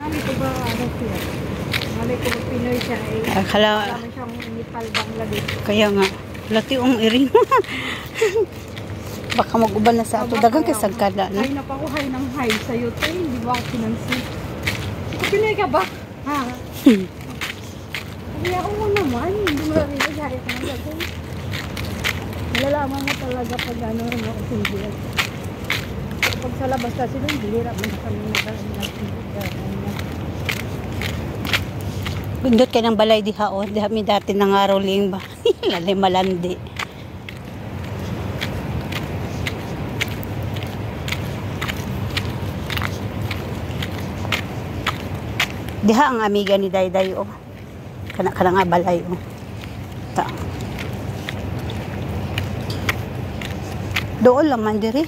Ito ba ano siya? Malay ko Pinoy siya eh. Akala Kami siyang Nepal Bangladesh. kaya nga lati ang iring. Baka mag-uban na sa ato dagang kay sagkada no. Hay na pa ko hay ng hay sa iyo tay, di ba pinansin? Pinoy ka ba? Ha? Hindi ako naman, hindi mo rin nangyari ka ng gagawin. Malalaman mo talaga pag ano rin ako sindihan. Pag sa labas kasi doon, bihira mo na kami nagsindihan. Bindot kay ng balay diha o. Diha mi dati nangaroling ba? Lalim malandi. Diha ang amiga ni Dayday o. Kana nga balay o. Ta. Doon lang man diri.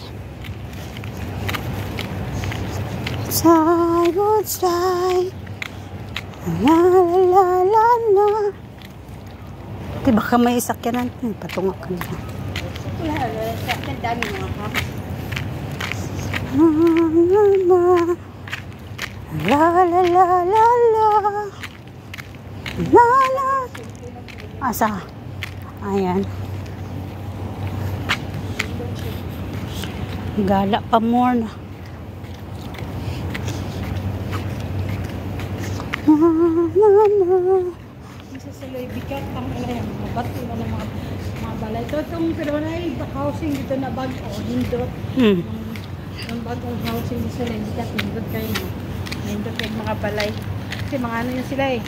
Side would side. La la la la. Di baka may sakyanan. Patungo ka na. Wala, sakyan dami mga ha. La la la la la. La la. Asa? Ayan. Gala pa more na. Isa sa Loy Bicat, ang alam, mabato na ng mga balay. Ito itong pero na housing dito na bag o hindot. Yung bagong housing dito sa Loy Bicat, hindot kayo na. Hindot kayo mga balay. Kasi mga ano yun sila eh.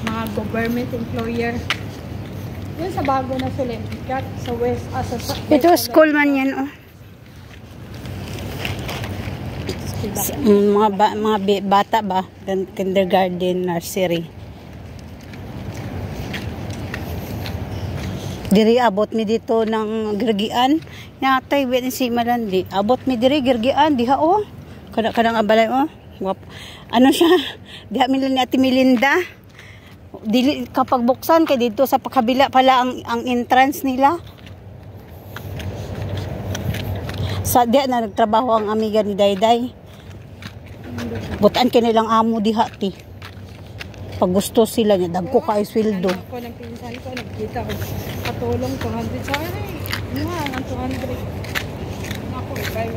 Mga government employer. Yun sa bago na sa Loy Bicat, sa west, sa Ito school man yan oh. Mga bata ba? Kindergarten, nursery. Diri abot mi dito ng Girgian. Natay wet si Malandi. Abot mi diri Girgian diha oh. Kada nga balay oh. Ano siya? Diha mi ni Ate Melinda. Dili kapag buksan kay dito sa pakabila pala ang entrance nila. Sa diha na nagtrabaho ang amiga ni Dayday. Butan kinilang amo diha ti. Pag gusto sila niya dagko kay sweldo. Ako nang pinsan ko nagkita ko katulong 200 sa akin eh. Ang 200. Ako kay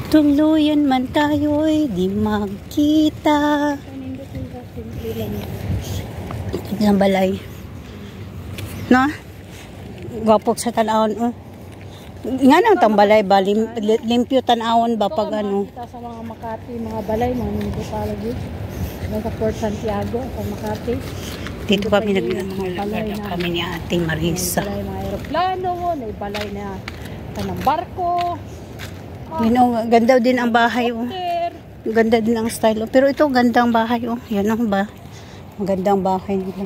Tuluyan man tayo'y di magkita. Ang balay. No? Gapok sa tanawon. Oh. Nga nang tambalay ba? Limpyo tanawon ba pag ano? Kita sa mga Makati, mga balay, mga mundo palagi. Sa Port Santiago, sa Makati. Dito kami naglalagay kami ni Ate Marisa. May balay na aeroplano, may balay na ng barko. Yun oh, ganda din ang bahay oh. Ganda din ang style oh. Pero ito gandang bahay oh. Yan ang ba? Ang gandang bahay nila.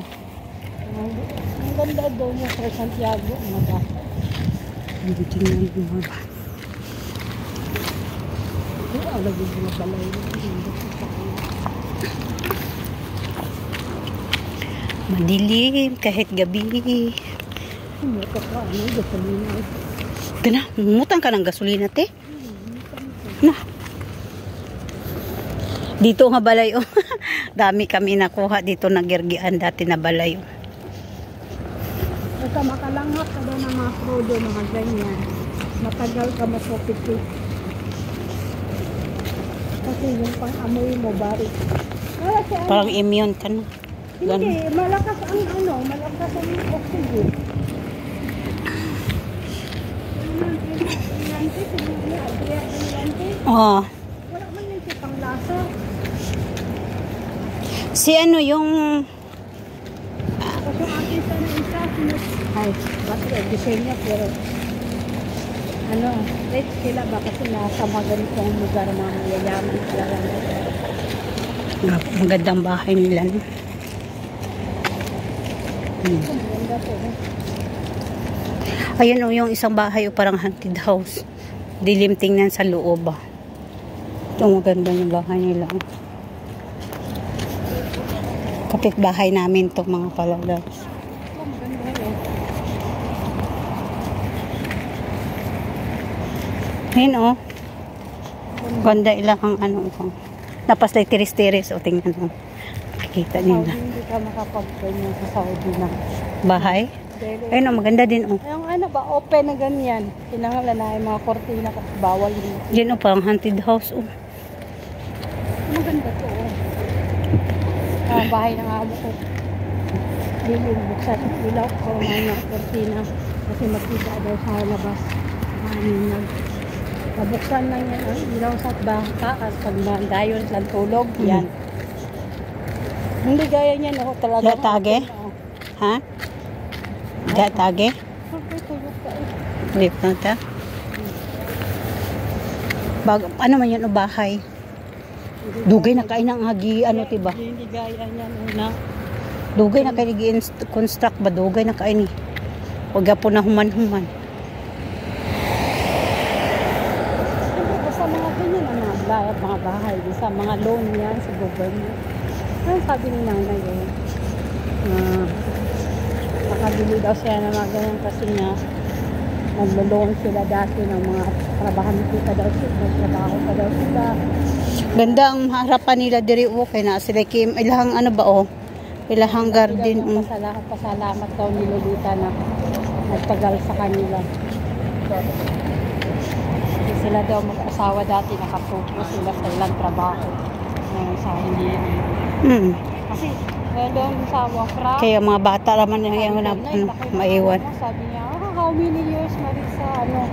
Ang ganda doon yung sa Santiago. Ang bahay. Hindi tingnan mo ba? Alam mo yung balay. Madilim kahit gabi. Muta ka, ano, gasolina. Gana, mutang ka ng gasolina, te? Na. Dito nga balay, oh. Dami kami nakuha dito na Girgian dati na balay, oh. Basta makalanghap ka daw ng mga prodo, mga ganyan. Matagal ka masopiti. Kasi yung pang-amoy mo, bari. Parang immune ka na. Hindi, malakas ang ano, malakas ang oxygen. Oh. Wala man yung sipang lasa. Si ano yung Kasi akin sa na isa, ay, bakit design niya, pero ano, rich sila ba kasi nasa maganitong lugar mga mayayaman talaga. magandang bahay nila. Maganda po. Ayan o, yung isang bahay o parang haunted house. Dilim tingnan sa loob ah. Ito maganda yung bahay nila. Kapitbahay namin to mga kalabs. Oh, maganda yun. Ayun oh. Ganda ilang ang ano ko. Napaslay tiris-tiris o tingnan mo. Makikita Saudi, nila. hindi ka makapag-ganyan sa Saudi na. Bahay. Dahil, Ayun oh, maganda din oh. yung ano ba, open na ganyan. Kinangala na yung mga kortina kasi bawal yun. Diyan oh, parang haunted house oh. Maganda to. Oh. Bahay ng amo ko. Hindi buksan ang ilaw ko mga kortina kasi makita daw sa labas. Mabuksan lang yan ang ilaw sa bangka at pag dayon lang tulog. Yan. Hindi gaya niyan oh, talaga. Latage? Ha? Latage? Okay, tulog ka eh. Hindi pa ta. Ano man yun o bahay? Dugay na kain ang hagi, ano tiba? Hindi gaya niyan una. Dugay na kain construct ba? Dugay na kain ni. Huwag po na human-human. Sa mga ganyan ang mga bahay, sa mga loan yan sa government. Ano sabi ni nanay eh? Makabili daw siya ng mga ganyan kasi nga naglo-loan sila dati ng mga trabaho kita daw sila. Nagtrabaho pa daw sila. Ganda ang harapan nila diri kay na sila kim ilahang ano ba oh? Ilahang garden oh. Pasalamat daw ni Lolita na nagtagal sa kanila. Sila daw mag-asawa dati nakafocus sila sa ilang trabaho sa hindi kasi doon sa Wafra Kaya mga bata naman na yung maiwan. sabi niya how many years na rin sa ano